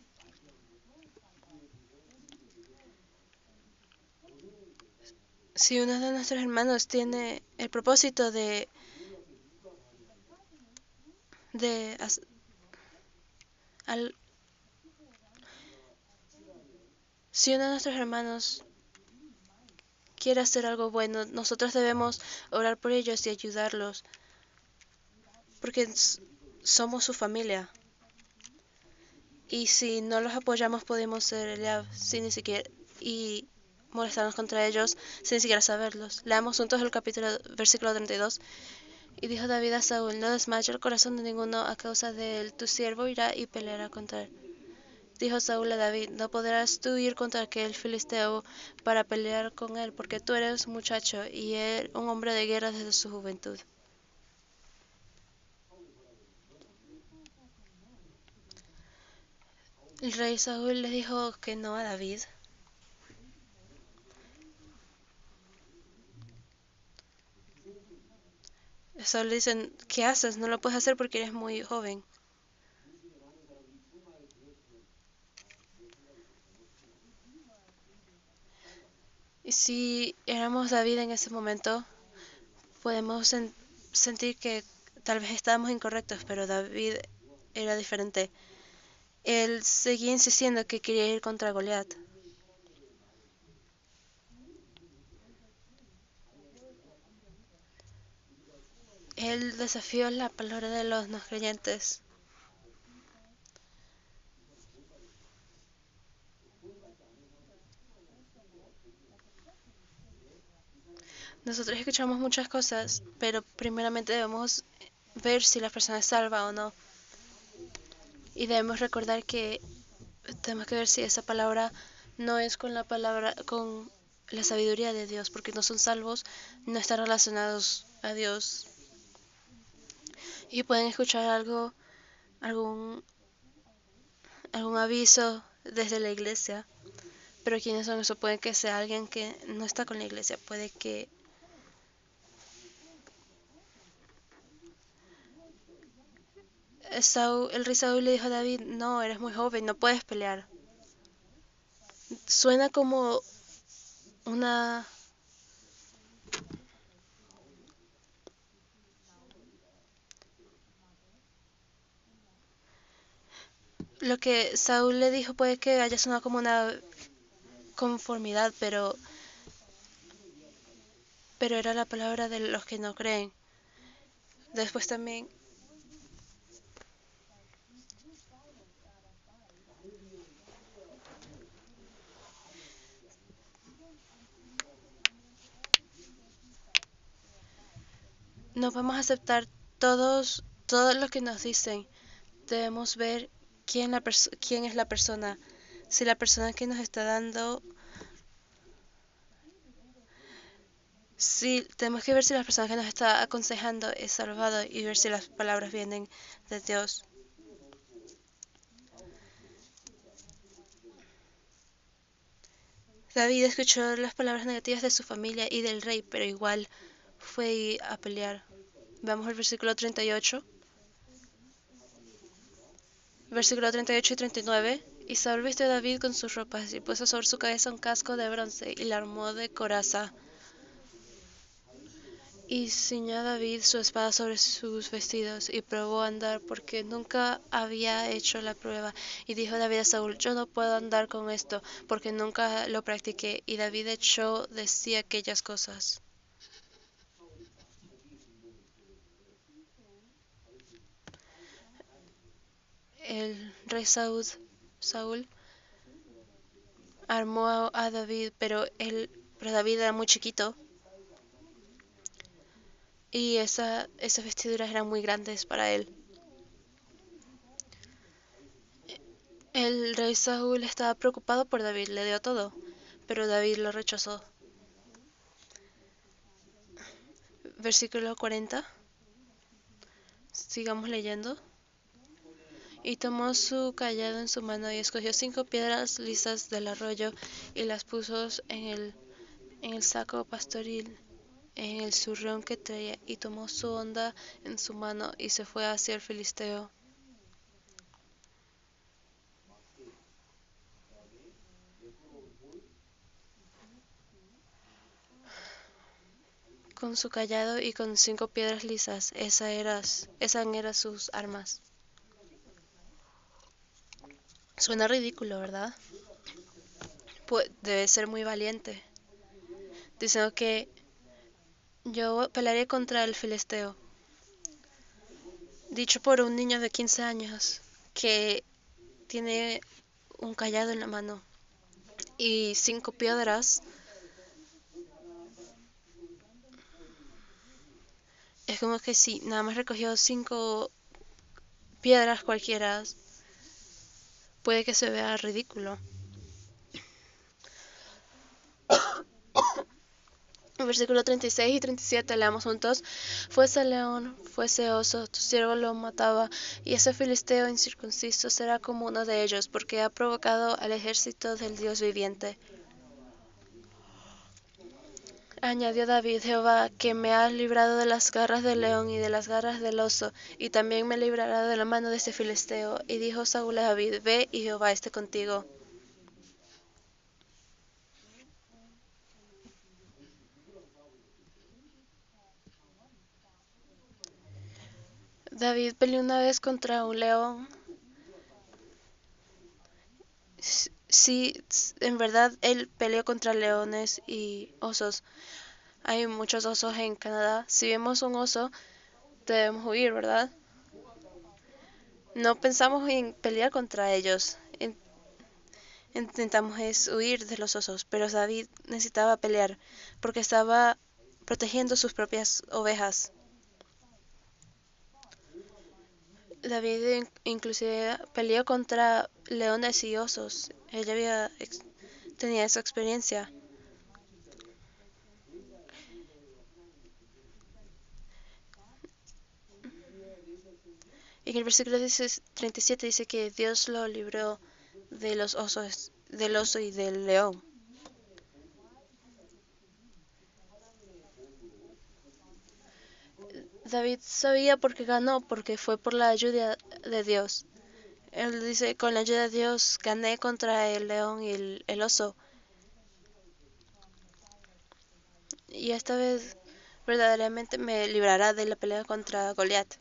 Si uno de nuestros hermanos tiene el propósito de al- si uno de nuestros hermanos quiere hacer algo bueno, nosotros debemos orar por ellos y ayudarlos, porque somos su familia. Y si no los apoyamos, podemos ser sin ni siquiera y molestarnos contra ellos sin ni siquiera saberlos. Leamos juntos el capítulo, versículo 32. Y dijo David a Saúl, no desmaye el corazón de ninguno a causa de él, tu siervo irá y peleará contra él. Dijo Saúl a David, no podrás tú ir contra aquel filisteo para pelear con él, porque tú eres un muchacho y él un hombre de guerra desde su juventud. El rey Saúl le dijo que no a David. Saúl le dice, ¿qué haces? No lo puedes hacer porque eres muy joven. Y si éramos David en ese momento, podemos sentir que tal vez estábamos incorrectos, pero David era diferente. Él seguía insistiendo que quería ir contra Goliat. Él desafió la palabra de los no creyentes. Nosotros escuchamos muchas cosas, pero primeramente debemos ver si la persona es salva o no. Y debemos recordar que tenemos que ver si esa palabra no es con la palabra, con la sabiduría de Dios, porque no son salvos, no están relacionados a Dios. Y pueden escuchar algún, algún aviso desde la iglesia, pero ¿quiénes son eso? Puede que sea alguien que no está con la iglesia, puede que el rey Saúl le dijo a David, no, eres muy joven, no puedes pelear. Suena como una... Lo que Saúl le dijo puede que haya sonado como una conformidad, pero era la palabra de los que no creen. Después también no vamos a aceptar todo lo que nos dicen. Debemos ver quién es la persona. Si la persona que nos está dando... Si, tenemos que ver si la persona que nos está aconsejando es salvado y ver si las palabras vienen de Dios. David escuchó las palabras negativas de su familia y del rey, pero igual fue a pelear. Vamos al versículo 38. Versículo 38 y 39. Y Saúl vistió a David con sus ropas y puso sobre su cabeza un casco de bronce y la armó de coraza. Y ciñó a David su espada sobre sus vestidos y probó a andar porque nunca había hecho la prueba. Y dijo David a Saúl, yo no puedo andar con esto porque nunca lo practiqué. Y David echó de sí aquellas cosas. El rey Saúl armó a David, pero David era muy chiquito y esas vestiduras eran muy grandes para él. El rey Saúl estaba preocupado por David, le dio todo, pero David lo rechazó. Versículo 40. Sigamos leyendo. Y tomó su cayado en su mano y escogió 5 piedras lisas del arroyo y las puso en el saco pastoril, en el zurrón que traía, y tomó su honda en su mano y se fue hacia el filisteo. Con su cayado y con 5 piedras lisas, esas eran sus armas. Suena ridículo, ¿verdad? Pues debe ser muy valiente, diciendo que yo pelearé contra el filisteo. Dicho por un niño de 15 años que tiene un cayado en la mano y 5 piedras. Es como que si nada más recogió 5 piedras cualquiera, puede que se vea ridículo. Versículo 36 y 37, leamos juntos. Fuese león, fuese oso, tu siervo lo mataba, y ese filisteo incircunciso será como uno de ellos, porque ha provocado al ejército del Dios viviente. Añadió David: Jehová, que me ha librado de las garras del león y de las garras del oso, y también me librará de la mano de este filisteo. Y dijo Saúl a David: Ve, y Jehová esté contigo. David peleó una vez contra un león. Sí, en verdad él peleó contra leones y osos. Hay muchos osos en Canadá. Si vemos un oso, debemos huir, ¿verdad? No pensamos en pelear contra ellos. Intentamos huir de los osos, pero David necesitaba pelear porque estaba protegiendo sus propias ovejas. David inclusive peleó contra leones y osos. Él tenía esa experiencia. En el versículo 37 dice que Dios lo libró de los osos, del oso y del león. David sabía por qué ganó, porque fue por la ayuda de Dios. Él dice: con la ayuda de Dios gané contra el león y el oso. Y esta vez verdaderamente me librará de la pelea contra Goliat.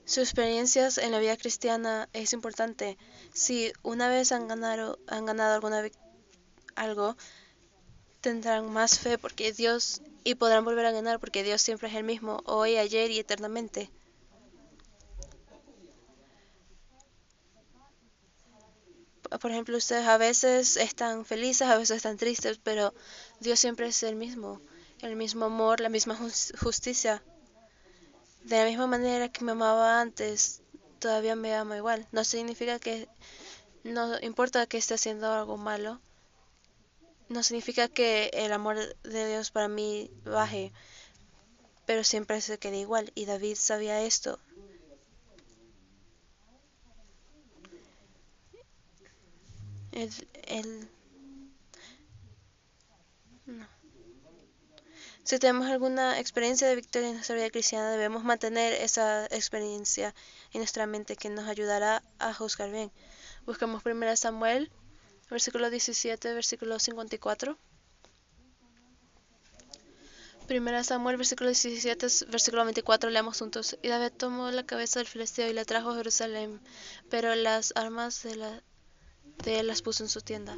Sus experiencias en la vida cristiana es importante. Si una vez han ganado algo, tendrán más fe porque Dios, y podrán volver a ganar porque Dios siempre es el mismo, hoy, ayer y eternamente. Por ejemplo, ustedes a veces están felices, a veces están tristes, pero Dios siempre es el mismo amor, la misma justicia. De la misma manera que me amaba antes, todavía me ama igual. No significa que, no importa que esté haciendo algo malo, no significa que el amor de Dios para mí baje, pero siempre se queda igual. Y David sabía esto. Él, él, no. Si tenemos alguna experiencia de victoria en nuestra vida cristiana, debemos mantener esa experiencia en nuestra mente, que nos ayudará a juzgar bien. Buscamos 1 Samuel, versículo 17, versículo 54. 1 Samuel, versículo 17, versículo 24, leamos juntos. Y David tomó la cabeza del filisteo y la trajo a Jerusalén, pero las armas de él las puso en su tienda.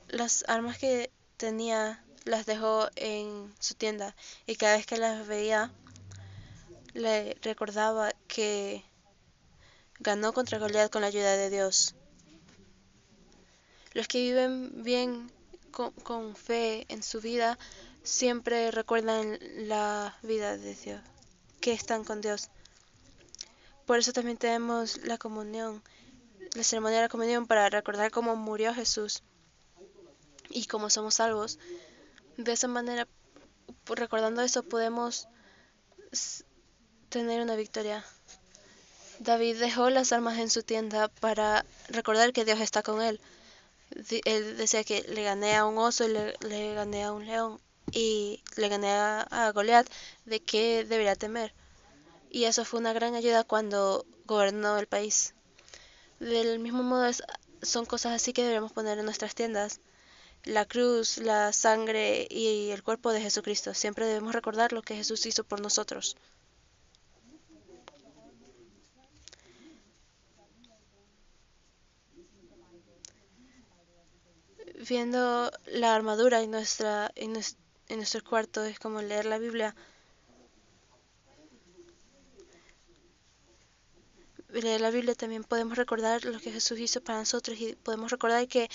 Las armas que tenía las dejó en su tienda, y cada vez que las veía le recordaba que ganó contra Goliat con la ayuda de Dios. Los que viven bien con fe en su vida siempre recuerdan la vida de Dios, que están con Dios. Por eso también tenemos la comunión la ceremonia de la comunión para recordar cómo murió Jesús y cómo somos salvos. De esa manera, recordando eso, podemos tener una victoria. David dejó las armas en su tienda para recordar que Dios está con él. Él decía que le gané a un oso, le gané a un león y le gané a Goliat. ¿De qué debería temer? Y eso fue una gran ayuda cuando gobernó el país. Del mismo modo, son cosas así que debemos poner en nuestras tiendas. La cruz, la sangre y el cuerpo de Jesucristo. Siempre debemos recordar lo que Jesús hizo por nosotros. Viendo la armadura en nuestro cuarto es como leer la Biblia. Leer la Biblia también podemos recordar lo que Jesús hizo para nosotros y podemos recordar que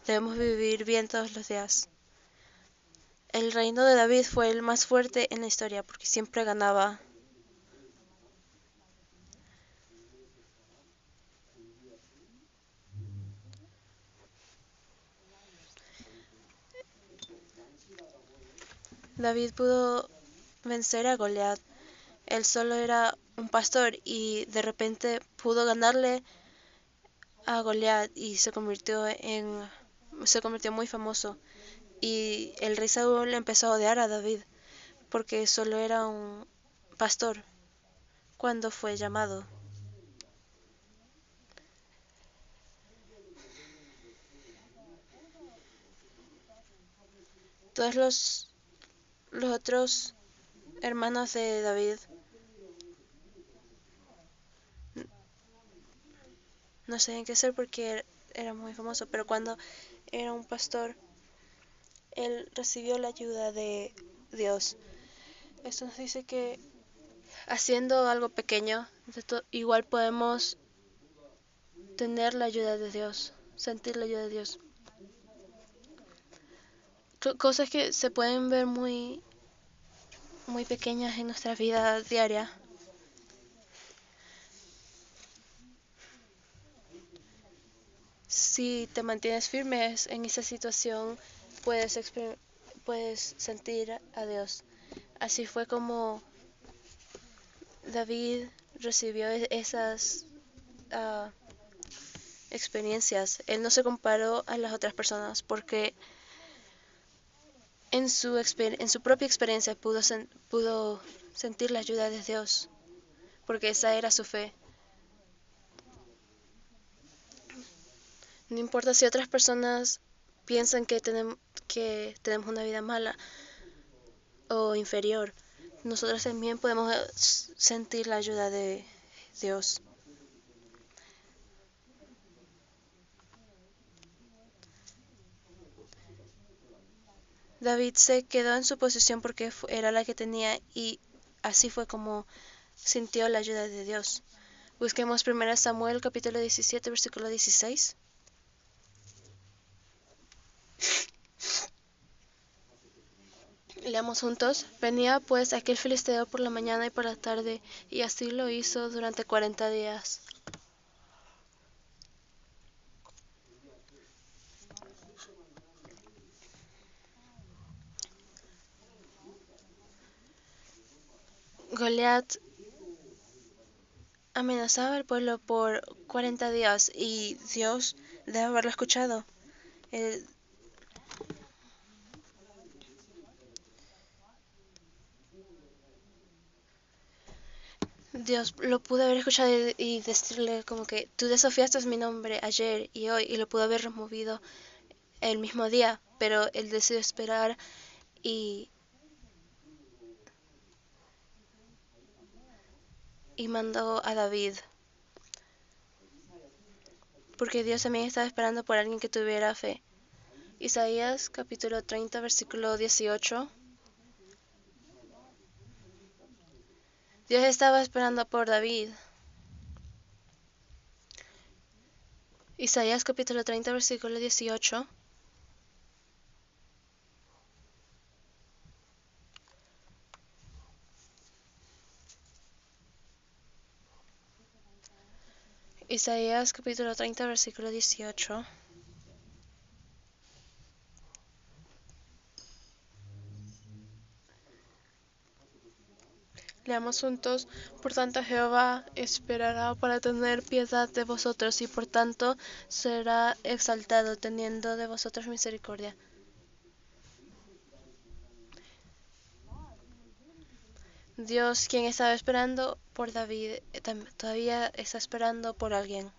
debemos vivir bien todos los días. El reino de David fue el más fuerte en la historia porque siempre ganaba. David pudo vencer a Goliat. Él solo era un pastor y de repente pudo ganarle a Goliat y se convirtió muy famoso. Y el rey Saúl empezó a odiar a David porque solo era un pastor cuando fue llamado. Todos los otros hermanos de David no sabían qué hacer porque era muy famoso, pero cuando era un pastor, él recibió la ayuda de Dios. Esto nos dice que haciendo algo pequeño, igual podemos tener la ayuda de Dios, sentir la ayuda de Dios. Cosas que se pueden ver muy pequeñas en nuestra vida diaria. Si te mantienes firme en esa situación, puedes sentir a Dios. Así fue como David recibió esas ah, experiencias. Él no se comparó a las otras personas porque en su propia experiencia pudo sentir la ayuda de Dios, porque esa era su fe. No importa si otras personas piensan que tenemos una vida mala o inferior, nosotros también podemos sentir la ayuda de Dios. David se quedó en su posición porque era la que tenía y así fue como sintió la ayuda de Dios. Busquemos 1 Samuel capítulo 17, versículo 16. Leamos juntos. Venía pues aquel filisteo por la mañana y por la tarde, y así lo hizo durante 40 días. Goliat amenazaba al pueblo por 40 días y Dios debe haberlo escuchado. Dios lo pudo haber escuchado y decirle como que tú desafiaste mi nombre ayer y hoy y lo pudo haber removido el mismo día, pero él decidió esperar y, y mandó a David. Porque Dios también estaba esperando por alguien que tuviera fe. Isaías capítulo 30 versículo 18. Dios estaba esperando por David. Isaías capítulo 30 versículo 18. Isaías capítulo 30, versículo 18. Leamos juntos. Por tanto, Jehová esperará para tener piedad de vosotros, y por tanto será exaltado, teniendo de vosotros misericordia. Dios, quien estaba esperando por David, todavía está esperando por alguien.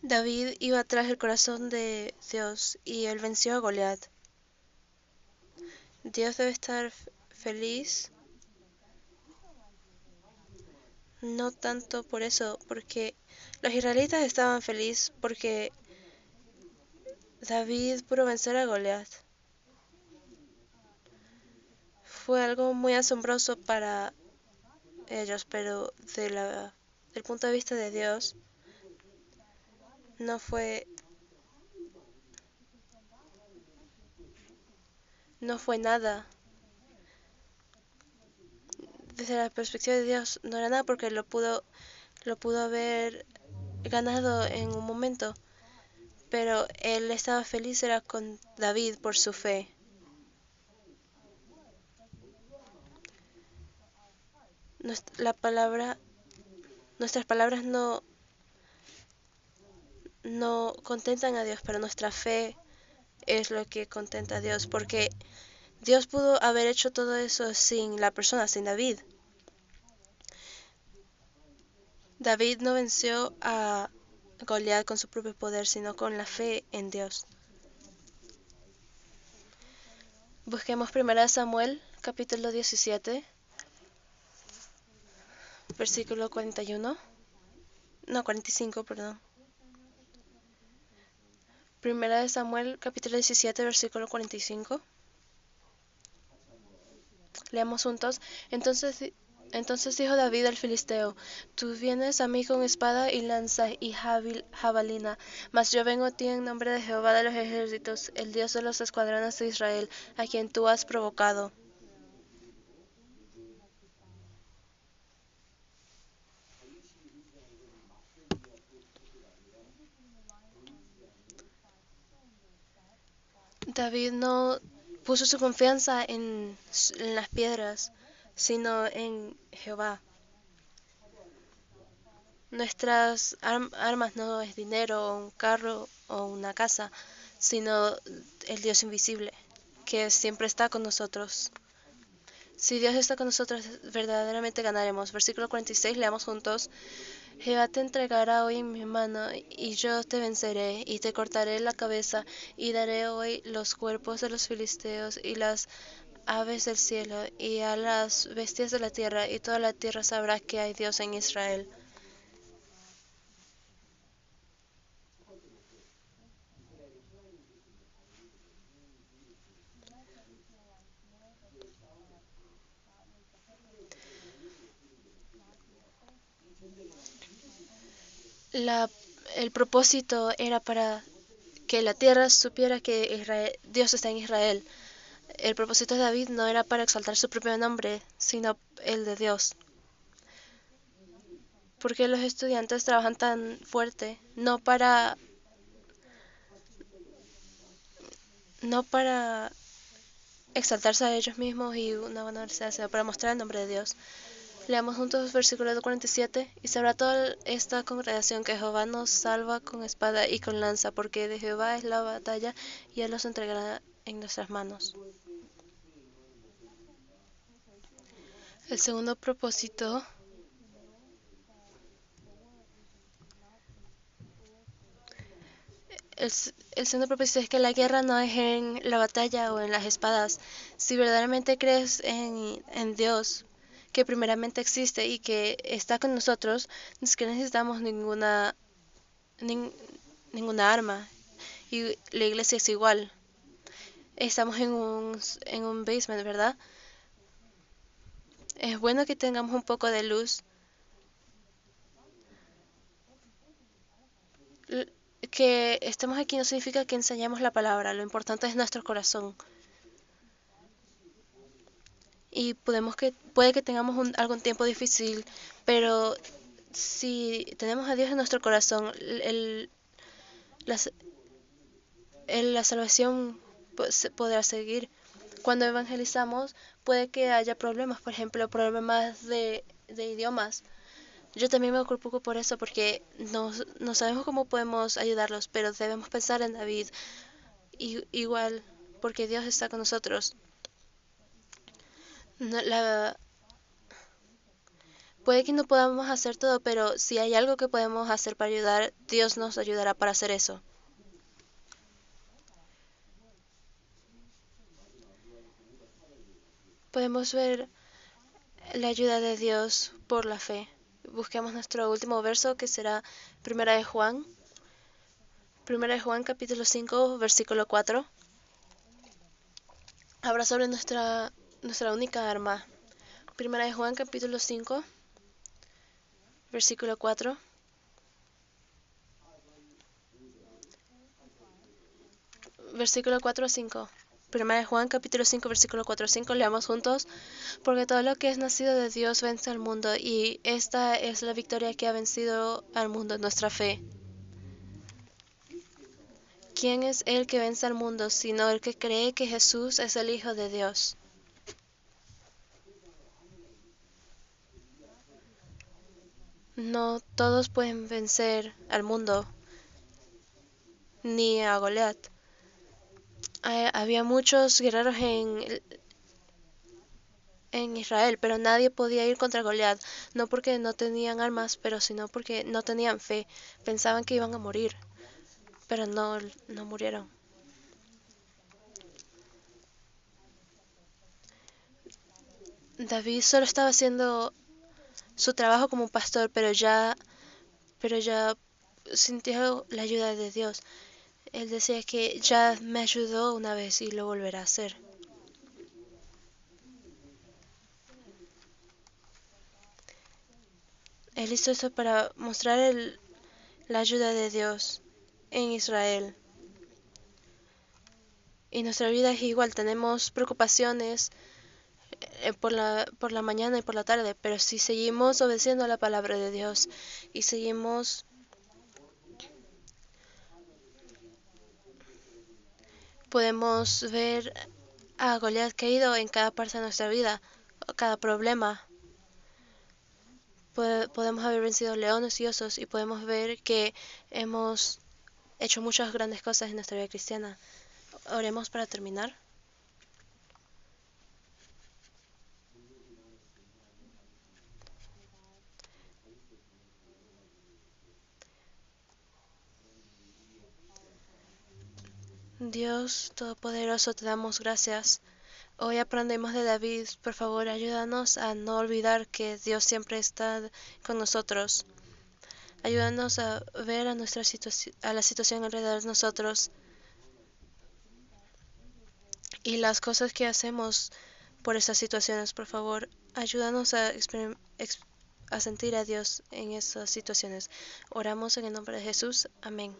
David iba tras el corazón de Dios y él venció a Goliat. Dios debe estar feliz, no tanto por eso, porque los israelitas estaban felices porque David pudo vencer a Goliat. Fue algo muy asombroso para ellos, pero del punto de vista de Dios, no fue, no fue nada. Desde la perspectiva de Dios, no era nada porque lo pudo haber ganado en un momento, pero él estaba feliz era con David por su fe. Nuestras palabras no contentan a Dios, pero nuestra fe es lo que contenta a Dios, porque Dios pudo haber hecho todo eso sin la persona, sin David. David no venció a Goliat con su propio poder, sino con la fe en Dios. Busquemos 1 Samuel, capítulo 17, versículo 41. No, 45, perdón. 1 Samuel, capítulo 17, versículo 45. Leamos juntos. Entonces dijo David al filisteo: Tú vienes a mí con espada y lanza y jabalina, mas yo vengo a ti en nombre de Jehová de los ejércitos, el Dios de los escuadrones de Israel, a quien tú has provocado. David no puso su confianza en las piedras, sino en Jehová. Nuestras armas no es dinero, o un carro o una casa, sino el Dios invisible, que siempre está con nosotros. Si Dios está con nosotros, verdaderamente ganaremos. Versículo 46, leamos juntos. Jehová te entregará hoy en mi mano, y yo te venceré, y te cortaré la cabeza, y daré hoy los cuerpos de los filisteos, y las aves del cielo, y a las bestias de la tierra, y toda la tierra sabrá que hay Dios en Israel. El propósito era para que la tierra supiera que Dios está en Israel. El propósito de David no era para exaltar su propio nombre, sino el de Dios. ¿Por qué los estudiantes trabajan tan fuerte? No para exaltarse a ellos mismos y una ganancia, sino para mostrar el nombre de Dios. Leamos juntos versículo 47. Y sabrá toda esta congregación que Jehová nos salva con espada y con lanza, porque de Jehová es la batalla, y Él los entregará en nuestras manos. El segundo propósito el segundo propósito es que la guerra no es en la batalla o en las espadas. Si verdaderamente crees en Dios, que primeramente existe y que está con nosotros, no es que necesitamos ninguna arma. Y la iglesia es igual. Estamos en un basement, ¿verdad? Es bueno que tengamos un poco de luz. Que estemos aquí no significa que enseñemos la palabra. Lo importante es nuestro corazón. Y puede que tengamos algún tiempo difícil, pero si tenemos a Dios en nuestro corazón, la, la salvación podrá seguir. Cuando evangelizamos, puede que haya problemas, por ejemplo, problemas de idiomas. Yo también me preocupo por eso, porque no sabemos cómo podemos ayudarlos, pero debemos pensar en David igual, porque Dios está con nosotros. No, puede que no podamos hacer todo, pero si hay algo que podemos hacer para ayudar, Dios nos ayudará para hacer eso. Podemos ver la ayuda de Dios por la fe. Busquemos nuestro último verso, que será Primera de Juan. Primera de Juan, capítulo 5, versículo 4. Habla sobre nuestra única arma. Primera de Juan, capítulo 5, versículo 4. Versículo 4 a 5. Primera de Juan, capítulo 5, versículo 4 a 5. Leamos juntos. Porque todo lo que es nacido de Dios vence al mundo, y esta es la victoria que ha vencido al mundo, nuestra fe. ¿Quién es el que vence al mundo, sino el que cree que Jesús es el Hijo de Dios? No todos pueden vencer al mundo, ni a Goliat. Había muchos guerreros en Israel, pero nadie podía ir contra Goliat, no porque no tenían armas, pero sino porque no tenían fe. Pensaban que iban a morir, pero no murieron. David solo estaba haciendo su trabajo como pastor, pero ya sintió la ayuda de Dios. Él decía que ya me ayudó una vez y lo volverá a hacer. Él hizo eso para mostrar la ayuda de Dios en Israel. Y nuestra vida es igual, tenemos preocupaciones por la mañana y por la tarde, pero si seguimos obedeciendo a la palabra de Dios y podemos ver a Goliat caído en cada parte de nuestra vida, cada problema. Podemos haber vencido leones y osos, y podemos ver que hemos hecho muchas grandes cosas en nuestra vida cristiana. Oremos para terminar. Dios Todopoderoso, te damos gracias. Hoy aprendemos de David. Por favor, ayúdanos a no olvidar que Dios siempre está con nosotros. Ayúdanos a ver a la situación alrededor de nosotros y las cosas que hacemos por esas situaciones. Por favor, ayúdanos a sentir a Dios en esas situaciones. Oramos en el nombre de Jesús. Amén.